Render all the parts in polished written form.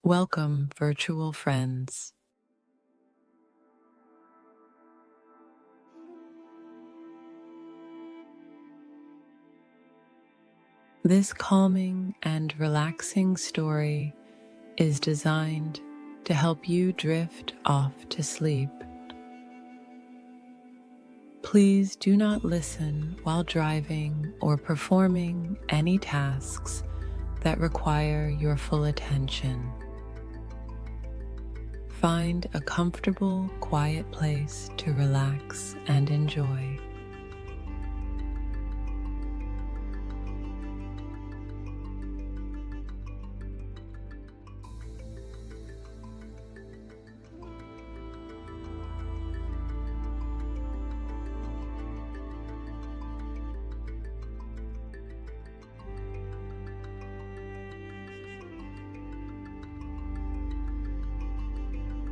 Welcome, virtual friends. This calming and relaxing story is designed to help you drift off to sleep. Please do not listen while driving or performing any tasks that require your full attention. Find a comfortable, quiet place to relax and enjoy.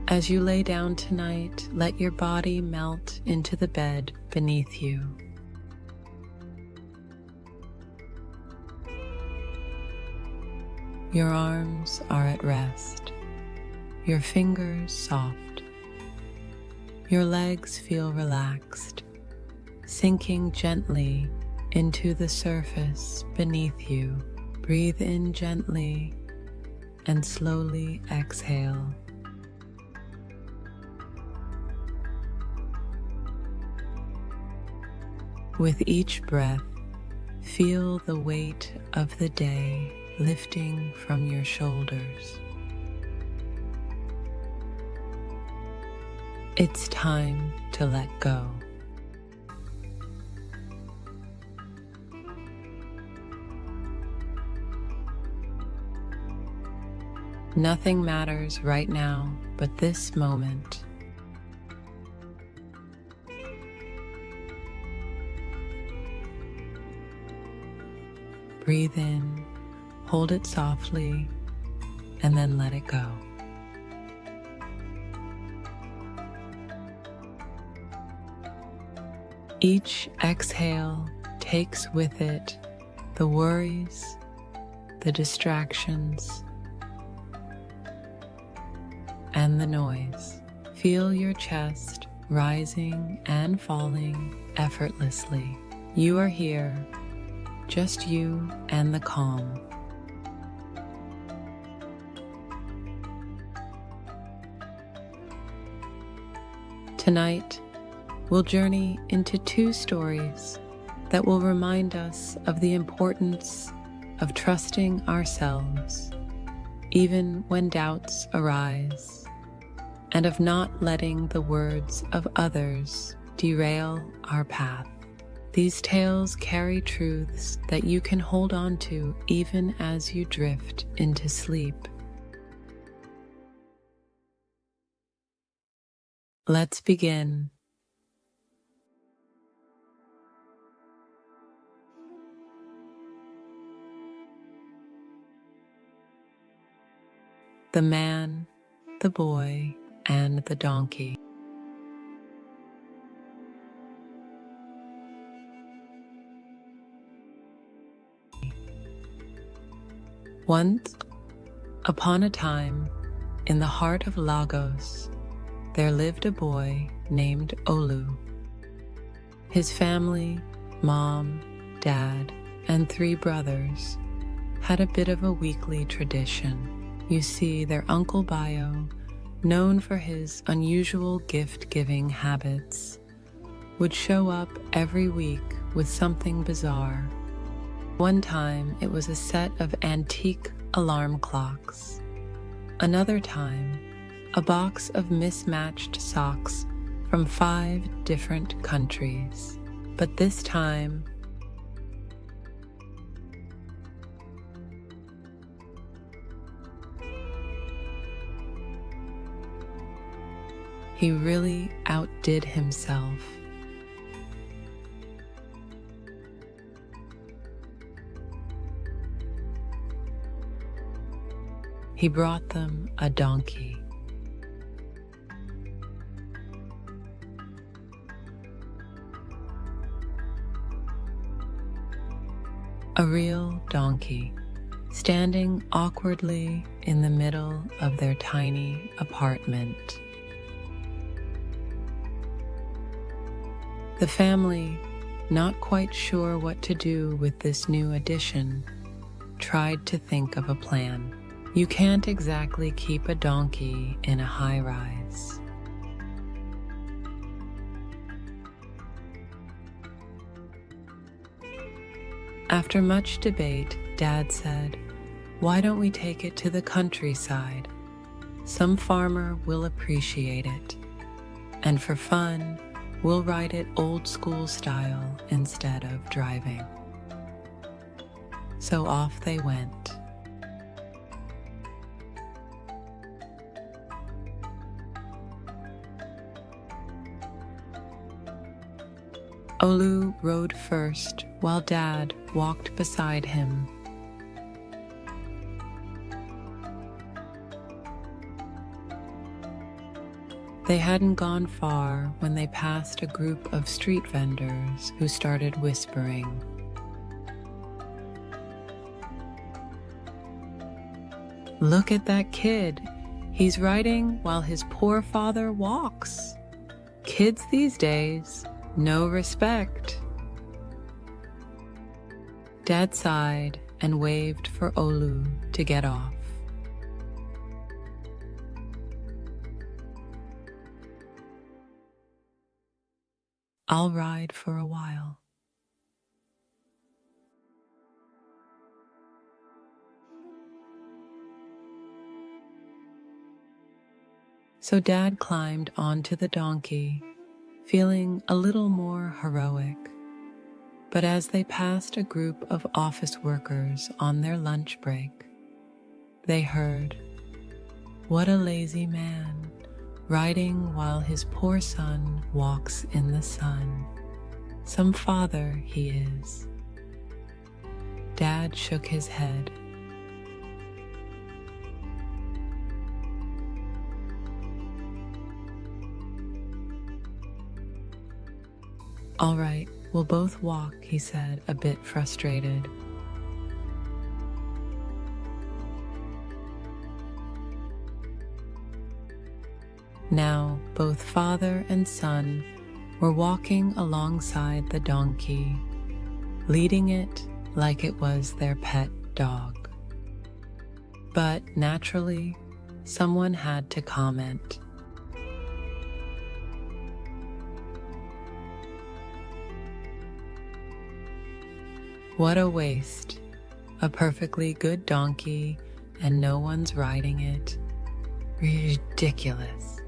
As you lay down tonight, let your body melt into the bed beneath you. Your arms are at rest, your fingers soft. Your legs feel relaxed, sinking gently into the surface beneath you. Breathe in gently and slowly exhale. With each breath, feel the weight of the day lifting from your shoulders. It's time to let go. Nothing matters right now but this moment. Breathe in, hold it softly, and then let it go. Each exhale takes with it the worries, the distractions, and the noise. Feel your chest rising and falling effortlessly. You are here, just you and the calm. Tonight, we'll journey into two stories that will remind us of the importance of trusting ourselves, even when doubts arise, and of not letting the words of others derail our path. These tales carry truths that you can hold on to even as you drift into sleep. Let's begin. The Man, the Boy, and the Donkey. Once upon a time, in the heart of Lagos, there lived a boy named Olu. His family, mom, dad, and 3 brothers, had a bit of a weekly tradition. You see, their Uncle Bayo, known for his unusual gift-giving habits, would show up every week with something bizarre. One time, it was a set of antique alarm clocks. Another time, a box of mismatched socks from 5 different countries. But this time, he really outdid himself. He brought them a donkey. A real donkey, standing awkwardly in the middle of their tiny apartment. The family, not quite sure what to do with this new addition, tried to think of a plan. You can't exactly keep a donkey in a high-rise. After much debate, Dad said, "Why don't we take it to the countryside? Some farmer will appreciate it. And for fun, we'll ride it old school style instead of driving." So off they went. Olu rode first while Dad walked beside him. They hadn't gone far when they passed a group of street vendors who started whispering. "Look at that kid. He's riding while his poor father walks. Kids these days, no respect." Dad sighed and waved for Olu to get off. "I'll ride for a while." So Dad climbed onto the donkey, feeling a little more heroic. But as they passed a group of office workers on their lunch break, they heard, "What a lazy man, riding while his poor son walks in the sun. Some father he is." Dad shook his head. "All right, we'll both walk," he said, a bit frustrated. Now, both father and son were walking alongside the donkey, leading it like it was their pet dog. But naturally, someone had to comment. "What a waste. A perfectly good donkey and no one's riding it. Ridiculous."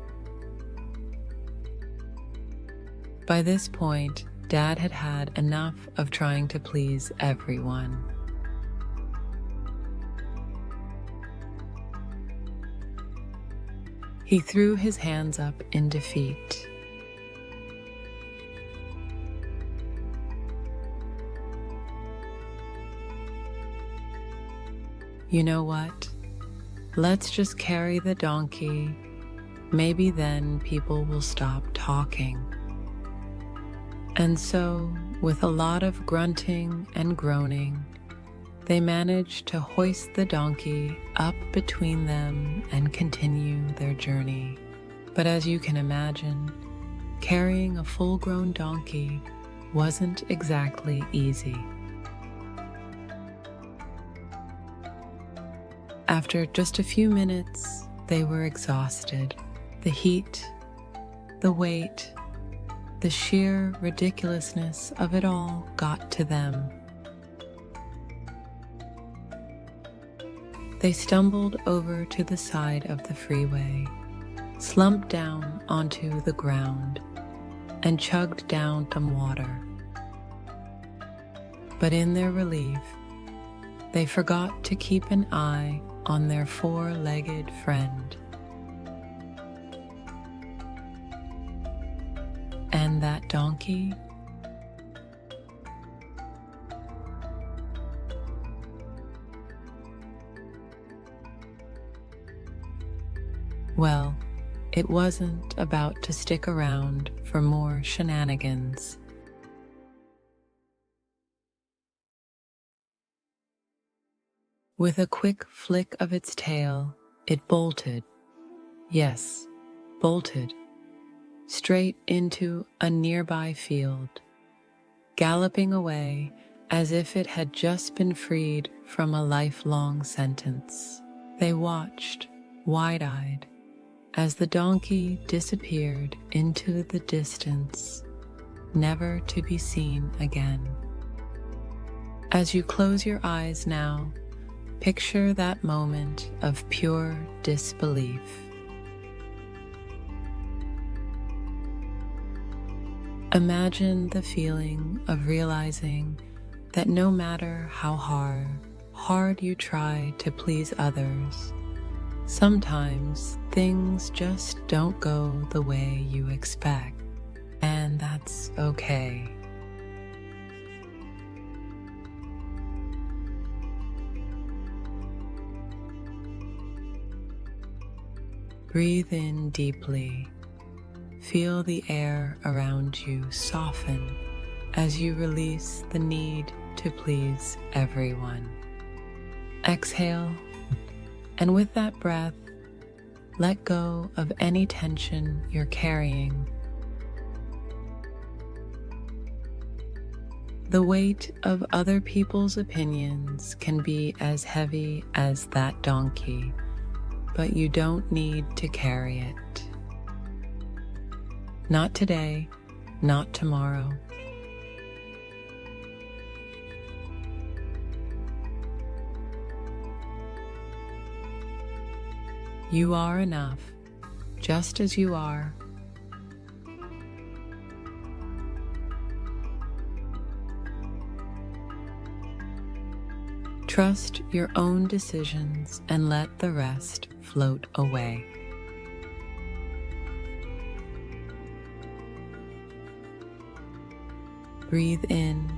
By this point, Dad had had enough of trying to please everyone. He threw his hands up in defeat. "You know what? Let's just carry the donkey. Maybe then people will stop talking." And so, with a lot of grunting and groaning, they managed to hoist the donkey up between them and continue their journey. But as you can imagine, carrying a full-grown donkey wasn't exactly easy. After just a few minutes, they were exhausted. The heat, the weight, the sheer ridiculousness of it all got to them. They stumbled over to the side of the freeway, slumped down onto the ground, and chugged down some water. But in their relief, they forgot to keep an eye on their four-legged friend. And that donkey? Well, it wasn't about to stick around for more shenanigans. With a quick flick of its tail, it bolted, yes, bolted, straight into a nearby field, galloping away as if it had just been freed from a lifelong sentence. They watched, wide-eyed, as the donkey disappeared into the distance, never to be seen again. As you close your eyes now, picture that moment of pure disbelief. Imagine the feeling of realizing that no matter how hard you try to please others, sometimes things just don't go the way you expect, and that's okay. Breathe in deeply. Feel the air around you soften as you release the need to please everyone. Exhale, and with that breath, let go of any tension you're carrying. The weight of other people's opinions can be as heavy as that donkey, but you don't need to carry it. Not today, not tomorrow. You are enough, just as you are. Trust your own decisions and let the rest float away. Breathe in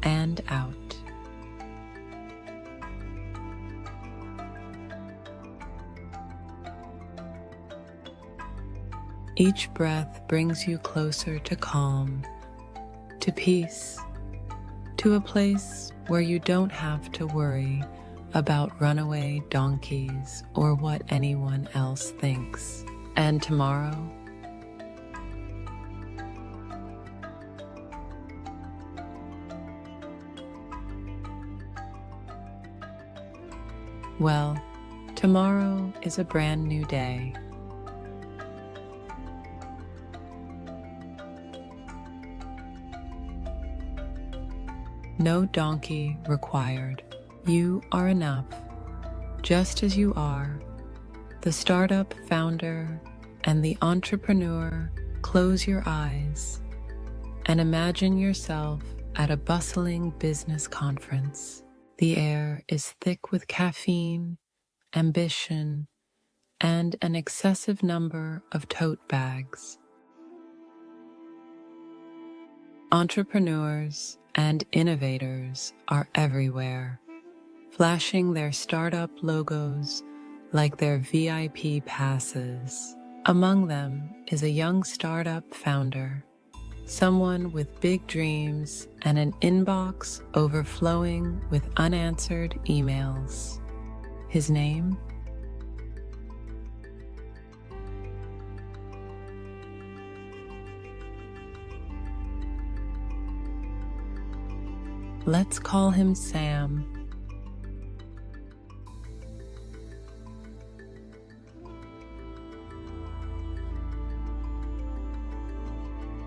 and out. Each breath brings you closer to calm, to peace, to a place where you don't have to worry about runaway donkeys or what anyone else thinks. And tomorrow, well, tomorrow is a brand new day. No donkey required. You are enough, just as you are. The startup founder and the entrepreneur. Close your eyes and imagine yourself at a bustling business conference. The air is thick with caffeine, ambition, and an excessive number of tote bags. Entrepreneurs and innovators are everywhere, flashing their startup logos like their VIP passes. Among them is a young startup founder, someone with big dreams and an inbox overflowing with unanswered emails. His name? Let's call him Sam.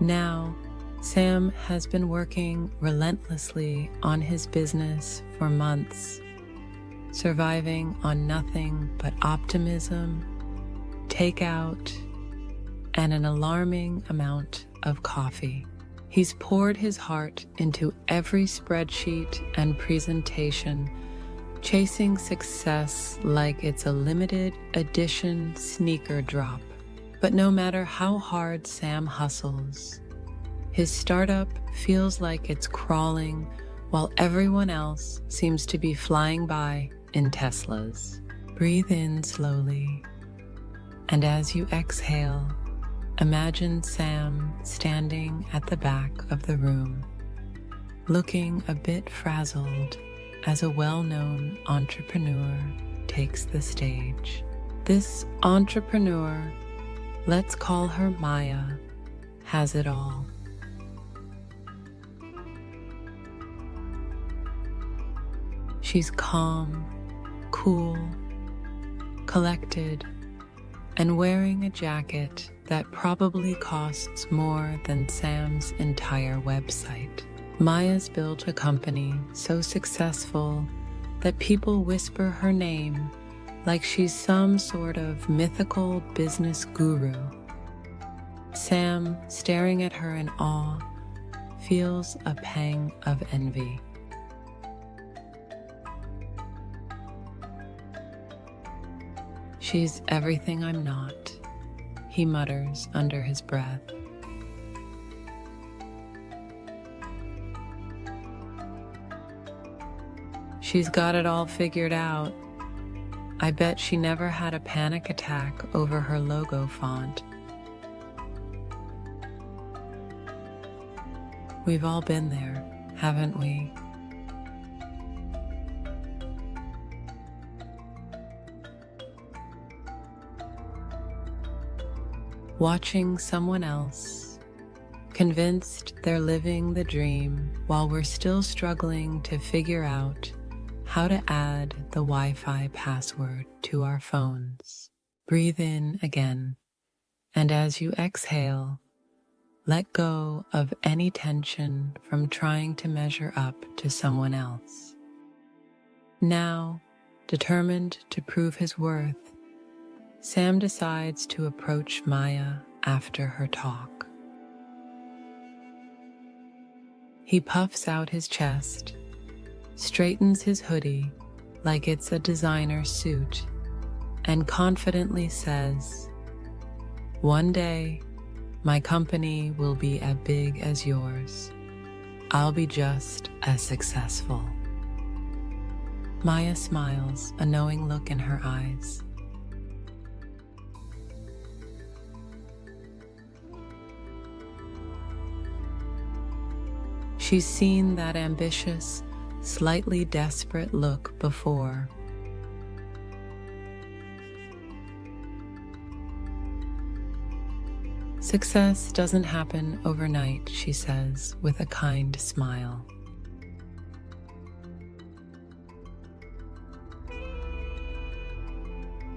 Now, Sam has been working relentlessly on his business for months, surviving on nothing but optimism, takeout, and an alarming amount of coffee. He's poured his heart into every spreadsheet and presentation, chasing success like it's a limited edition sneaker drop. But no matter how hard Sam hustles, his startup feels like it's crawling while everyone else seems to be flying by in Teslas. Breathe in slowly, and as you exhale, imagine Sam standing at the back of the room, looking a bit frazzled as a well-known entrepreneur takes the stage. This entrepreneur, let's call her Maya, has it all. She's calm, cool, collected, and wearing a jacket that probably costs more than Sam's entire website. Maya's built a company so successful that people whisper her name like she's some sort of mythical business guru. Sam, staring at her in awe, feels a pang of envy. She's everything I'm not, he mutters under his breath. She's got it all figured out. I bet she never had a panic attack over her logo font. We've all been there, haven't we? Watching someone else, convinced they're living the dream while we're still struggling to figure out how to add the Wi-Fi password to our phones. Breathe in again, and as you exhale, let go of any tension from trying to measure up to someone else. Now, determined to prove his worth, Sam decides to approach Maya after her talk. He puffs out his chest, straightens his hoodie like it's a designer suit, and confidently says, "One day, my company will be as big as yours. I'll be just as successful." Maya smiles, a knowing look in her eyes. She's seen that ambitious, slightly desperate look before. Success doesn't happen overnight, she says with a kind smile.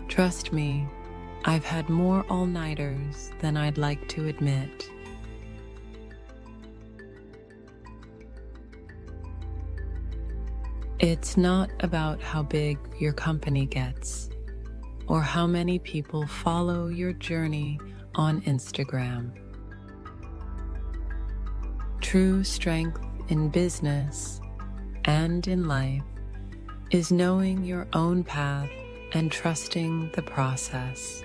Trust me, I've had more all-nighters than I'd like to admit. It's not about how big your company gets or how many people follow your journey on Instagram. True strength in business and in life is knowing your own path and trusting the process.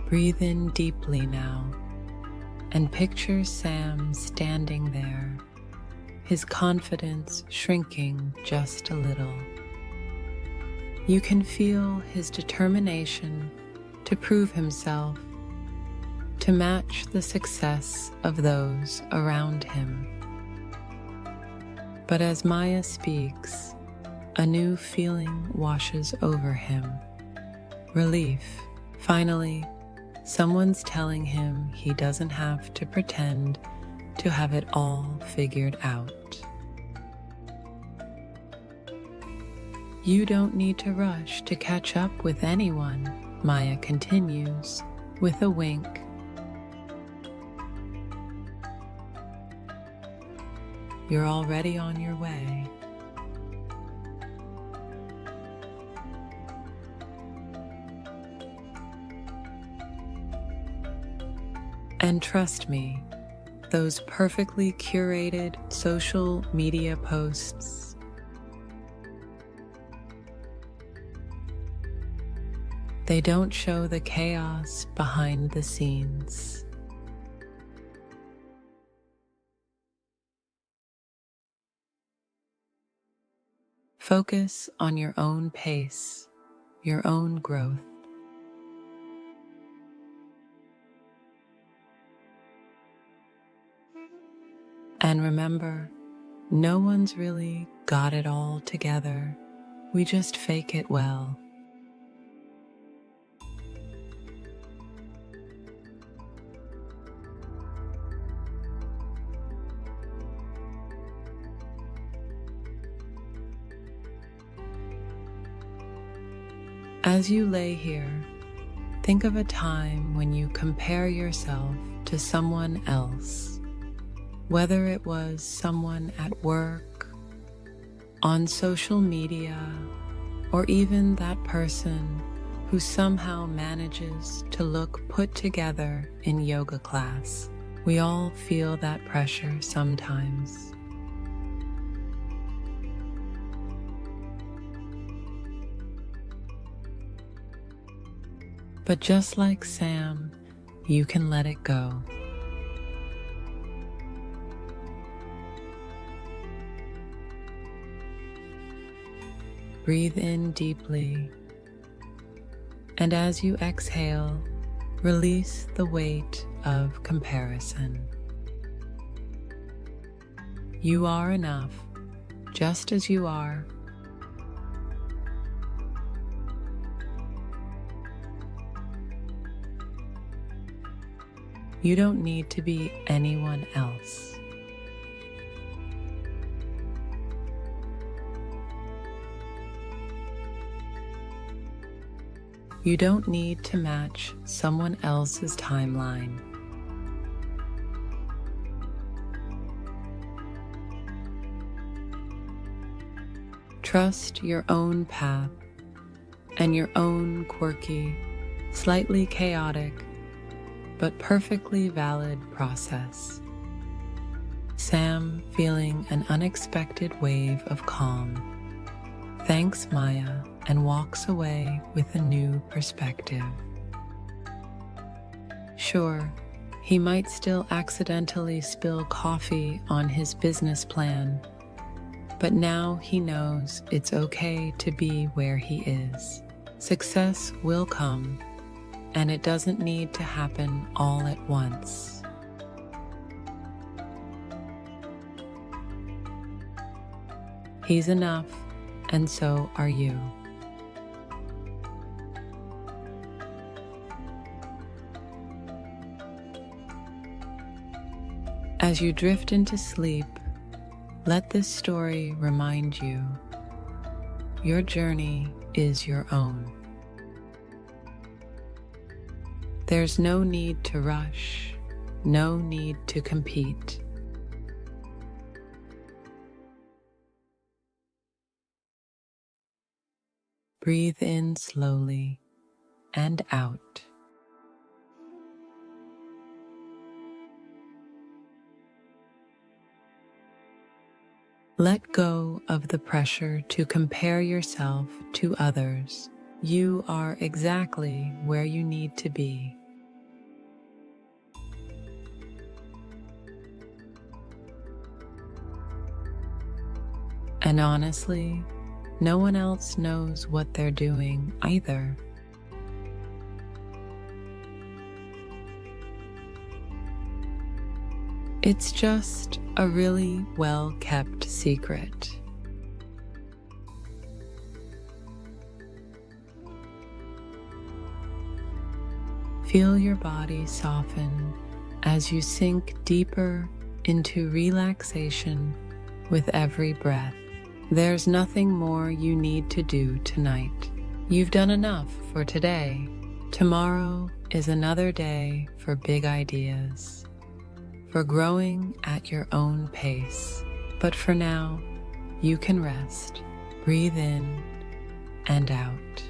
Breathe in deeply now and picture Sam standing there, his confidence shrinking just a little. You can feel his determination to prove himself, to match the success of those around him. But as Maya speaks, a new feeling washes over him. Relief. Finally, someone's telling him he doesn't have to pretend to have it all figured out. You don't need to rush to catch up with anyone, Maya continues with a wink. You're already on your way. And trust me, those perfectly curated social media posts, they don't show the chaos behind the scenes. Focus on your own pace, your own growth. And remember, no one's really got it all together. We just fake it well. As you lay here, think of a time when you compare yourself to someone else, whether it was someone at work, on social media, or even that person who somehow manages to look put together in yoga class. We all feel that pressure sometimes. But just like Sam, you can let it go. Breathe in deeply, and as you exhale, release the weight of comparison. You are enough, just as you are. You don't need to be anyone else. You don't need to match someone else's timeline. Trust your own path and your own quirky, slightly chaotic, but perfectly valid process. Sam, feeling an unexpected wave of calm, thanks Maya and walks away with a new perspective. Sure, he might still accidentally spill coffee on his business plan, but now he knows it's okay to be where he is. Success will come, and it doesn't need to happen all at once. He's enough, and so are you. As you drift into sleep, let this story remind you, your journey is your own. There's no need to rush, no need to compete. Breathe in slowly and out. Let go of the pressure to compare yourself to others. You are exactly where you need to be. And honestly, no one else knows what they're doing either. It's just a really well-kept secret. Feel your body soften as you sink deeper into relaxation with every breath. There's nothing more you need to do tonight. You've done enough for today. Tomorrow is another day for big ideas, for growing at your own pace. But for now, you can rest. Breathe in and out.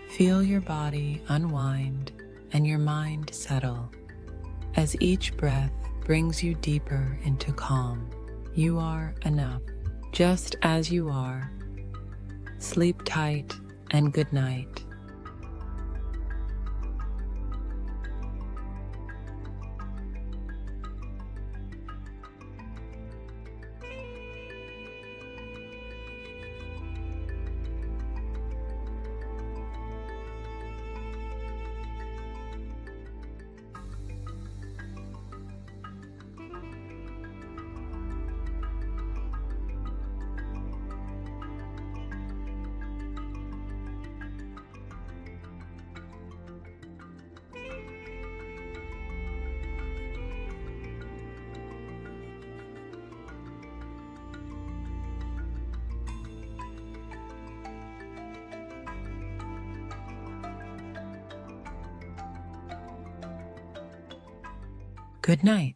Feel your body unwind and your mind settle as each breath brings you deeper into calm. You are enough, just as you are. Sleep tight and good night. Good night.